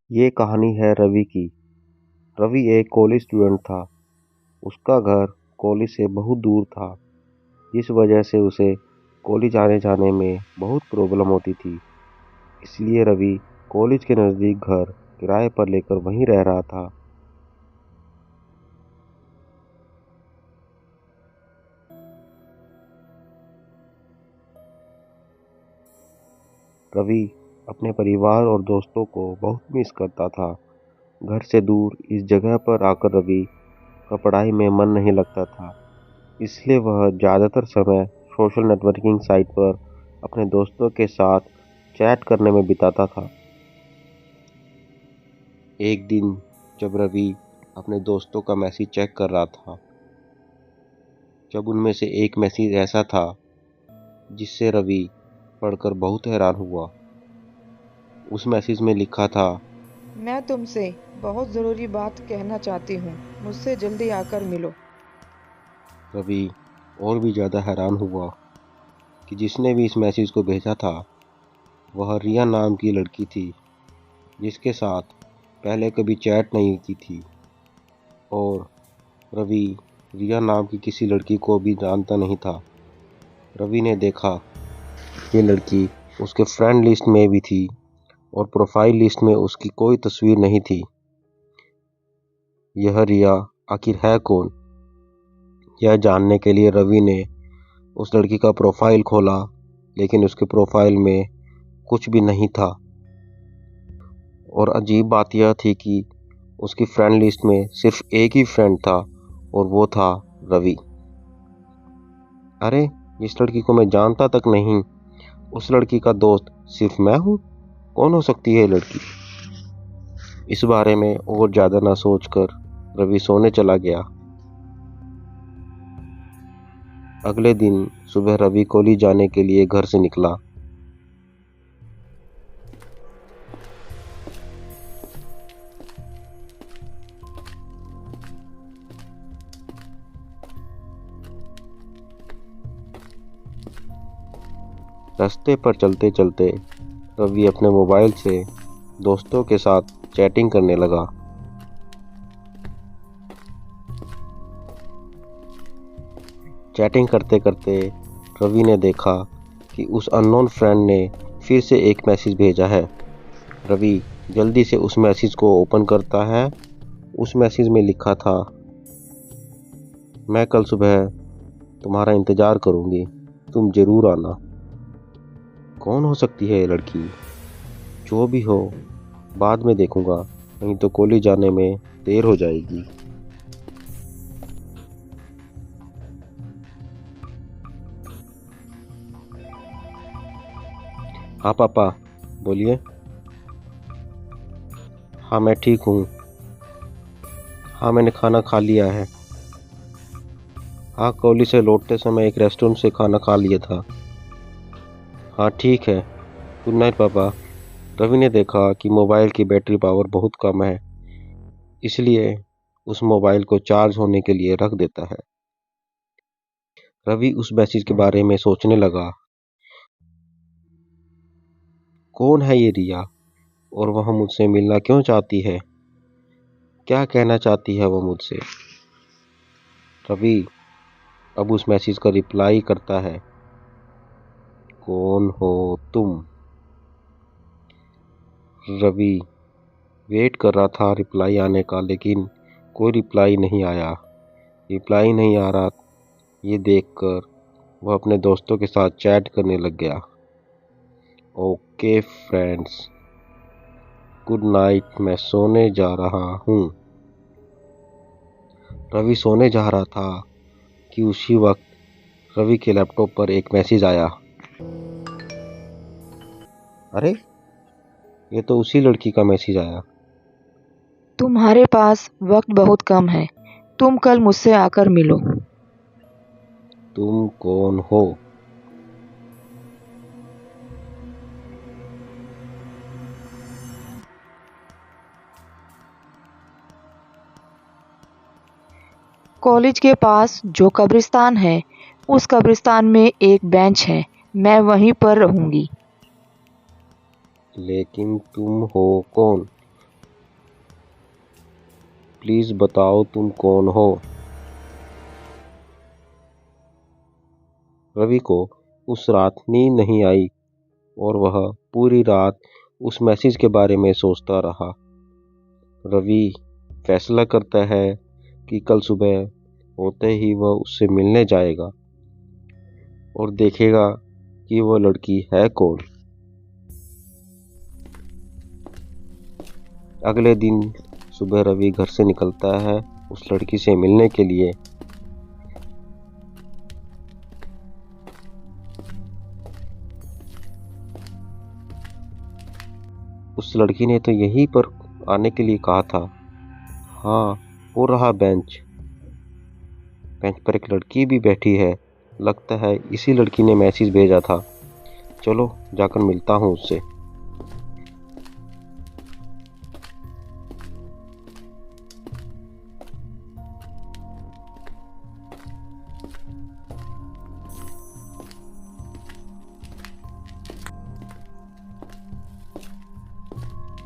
ये कहानी है रवि की। रवि एक कॉलेज स्टूडेंट था। उसका घर कॉलेज से बहुत दूर था, जिस वजह से उसे कॉलेज आने जाने में बहुत प्रॉब्लम होती थी। इसलिए रवि कॉलेज के नज़दीक घर किराए पर लेकर वहीं रह रहा था। रवि अपने परिवार और दोस्तों को बहुत मिस करता था। घर से दूर इस जगह पर आकर रवि का पढ़ाई में मन नहीं लगता था। इसलिए वह ज़्यादातर समय सोशल नेटवर्किंग साइट पर अपने दोस्तों के साथ चैट करने में बिताता था। एक दिन जब रवि अपने दोस्तों का मैसेज चेक कर रहा था, जब उनमें से एक मैसेज ऐसा था जिससे रवि पढ़कर बहुत हैरान हुआ। उस मैसेज में लिखा था, मैं तुमसे बहुत ज़रूरी बात कहना चाहती हूँ। मुझसे जल्दी आकर मिलो। रवि और भी ज़्यादा हैरान हुआ कि जिसने भी इस मैसेज को भेजा था वह रिया नाम की लड़की थी, जिसके साथ पहले कभी चैट नहीं की थी। और रवि रिया नाम की किसी लड़की को भी जानता नहीं था। रवि ने देखा ये लड़की उसके फ्रेंड लिस्ट में भी थी और प्रोफाइल लिस्ट में उसकी कोई तस्वीर नहीं थी। यह रिया आखिर है कौन? यह जानने के लिए रवि ने उस लड़की का प्रोफाइल खोला, लेकिन उसके प्रोफाइल में कुछ भी नहीं था। और अजीब बात यह थी कि उसकी फ्रेंड लिस्ट में सिर्फ एक ही फ्रेंड था और वो था रवि। अरे, इस लड़की को मैं जानता तक नहीं। उस लड़की का दोस्त सिर्फ मैं हूँ। कौन हो सकती है ये लड़की? इस बारे में और ज़्यादा ना सोचकर रवि सोने चला गया। अगले दिन सुबह रवि कॉलेज जाने के लिए घर से निकला। रास्ते पर चलते चलते रवि अपने मोबाइल से दोस्तों के साथ चैटिंग करने लगा। चैटिंग करते करते रवि ने देखा कि उस अननोन फ्रेंड ने फिर से एक मैसेज भेजा है। रवि जल्दी से उस मैसेज को ओपन करता है। उस मैसेज में लिखा था, मैं कल सुबह तुम्हारा इंतज़ार करूंगी, तुम जरूर आना। कौन हो सकती है ये लड़की? जो भी हो, बाद में देखूंगा, नहीं तो कॉलेज जाने में देर हो जाएगी। हाँ पापा, बोलिए। हाँ मैं ठीक हूँ। हाँ मैंने खाना खा लिया है। हाँ कॉलेज से लौटते समय एक रेस्टोरेंट से खाना खा लिया था। हाँ ठीक है। गुड नाइट पापा। रवि ने देखा कि मोबाइल की बैटरी पावर बहुत कम है, इसलिए उस मोबाइल को चार्ज होने के लिए रख देता है। रवि उस मैसेज के बारे में सोचने लगा। कौन है ये रिया और वह मुझसे मिलना क्यों चाहती है? क्या कहना चाहती है वो मुझसे? रवि अब उस मैसेज का रिप्लाई करता है, कौन हो तुम? रवि वेट कर रहा था रिप्लाई आने का, लेकिन कोई रिप्लाई नहीं आया। रिप्लाई नहीं आ रहा, ये देखकर वह अपने दोस्तों के साथ चैट करने लग गया। ओके फ्रेंड्स, गुड नाइट, मैं सोने जा रहा हूँ। रवि सोने जा रहा था कि उसी वक्त रवि के लैपटॉप पर एक मैसेज आया। अरे, ये तो उसी लड़की का मैसेज आया। तुम्हारे पास वक्त बहुत कम है। तुम कल मुझसे आकर मिलो। तुम कौन हो? कॉलेज के पास जो कब्रिस्तान है, उस कब्रिस्तान में एक बेंच है। मैं वहीं पर रहूंगी। लेकिन तुम हो कौन? प्लीज बताओ तुम कौन हो। रवि को उस रात नींद नहीं आई और वह पूरी रात उस मैसेज के बारे में सोचता रहा। रवि फैसला करता है कि कल सुबह होते ही वह उससे मिलने जाएगा और देखेगा कि वह लड़की है कौन। अगले दिन सुबह रवि घर से निकलता है उस लड़की से मिलने के लिए। उस लड़की ने तो यहीं पर आने के लिए कहा था। हाँ, वो रहा बेंच पर एक लड़की भी बैठी है। लगता है इसी लड़की ने मैसेज भेजा था। चलो जाकर मिलता हूँ उससे।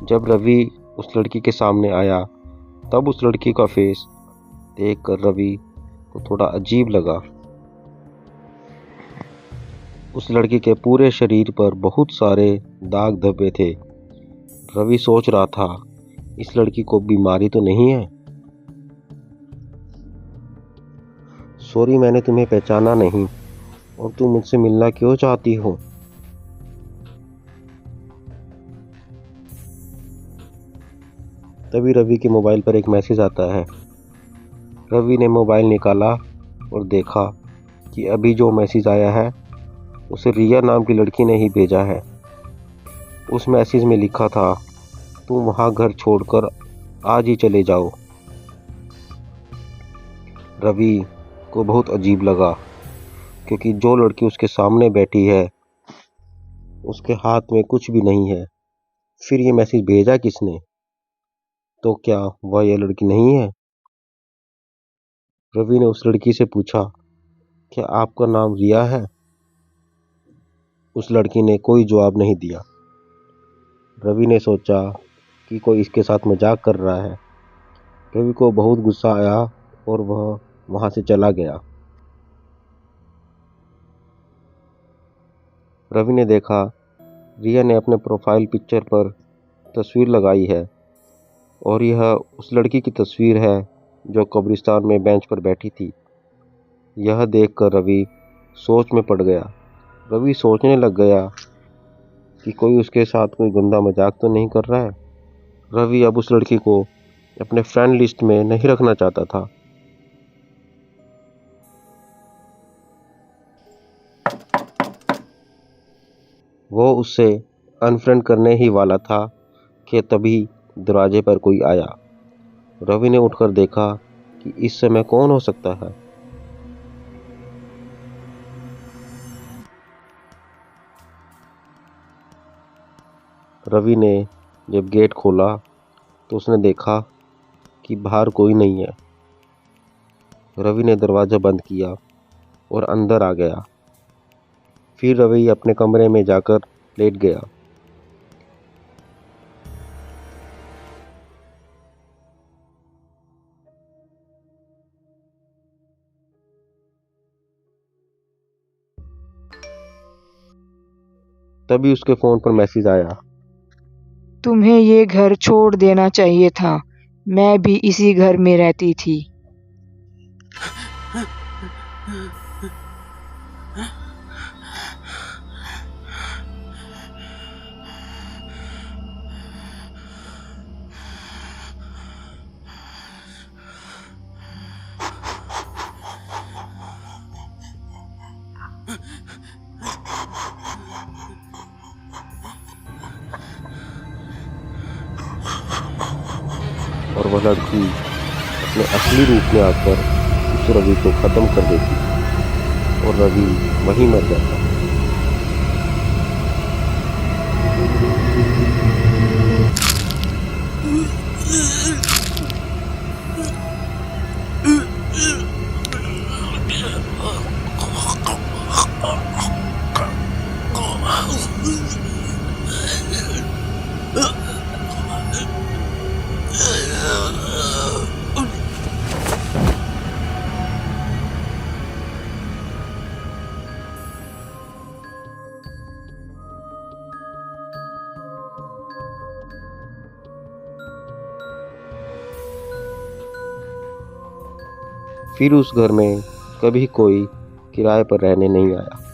जब रवि उस लड़की के सामने आया तब उस लड़की का फेस देखकर रवि को थोड़ा अजीब लगा। उस लड़की के पूरे शरीर पर बहुत सारे दाग धब्बे थे। रवि सोच रहा था, इस लड़की को बीमारी तो नहीं है। सॉरी, मैंने तुम्हें पहचाना नहीं और तुम मुझसे मिलना क्यों चाहती हो? तभी रवि के मोबाइल पर एक मैसेज आता है। रवि ने मोबाइल निकाला और देखा कि अभी जो मैसेज आया है उसे रिया नाम की लड़की ने ही भेजा है। उस मैसेज में लिखा था, तुम वहां घर छोड़कर आज ही चले जाओ। रवि को बहुत अजीब लगा क्योंकि जो लड़की उसके सामने बैठी है उसके हाथ में कुछ भी नहीं है। फिर ये मैसेज भेजा किसने? तो क्या वह यह लड़की नहीं है? रवि ने उस लड़की से पूछा, क्या आपका नाम रिया है? उस लड़की ने कोई जवाब नहीं दिया। रवि ने सोचा कि कोई इसके साथ मजाक कर रहा है। रवि को बहुत गुस्सा आया और वह वहां से चला गया। रवि ने देखा रिया ने अपने प्रोफाइल पिक्चर पर तस्वीर लगाई है और यह उस लड़की की तस्वीर है जो कब्रिस्तान में बेंच पर बैठी थी। यह देखकर रवि सोच में पड़ गया। रवि सोचने लग गया कि कोई उसके साथ कोई गंदा मजाक तो नहीं कर रहा है। रवि अब उस लड़की को अपने फ्रेंड लिस्ट में नहीं रखना चाहता था। वो उससे अनफ्रेंड करने ही वाला था कि तभी दरवाजे पर कोई आया। रवि ने उठकर देखा कि इस समय कौन हो सकता है। रवि ने जब गेट खोला तो उसने देखा कि बाहर कोई नहीं है। रवि ने दरवाज़ा बंद किया और अंदर आ गया। फिर रवि अपने कमरे में जाकर लेट गया। तभी उसके फ़ोन पर मैसेज आया। तुम्हें ये घर छोड़ देना चाहिए था। मैं भी इसी घर में रहती थी। और वह लड़की अपने असली रूप में आकर उस रवि को ख़त्म कर देती और रवि वहीं मर जाता। फिर उस घर में कभी कोई किराए पर रहने नहीं आया।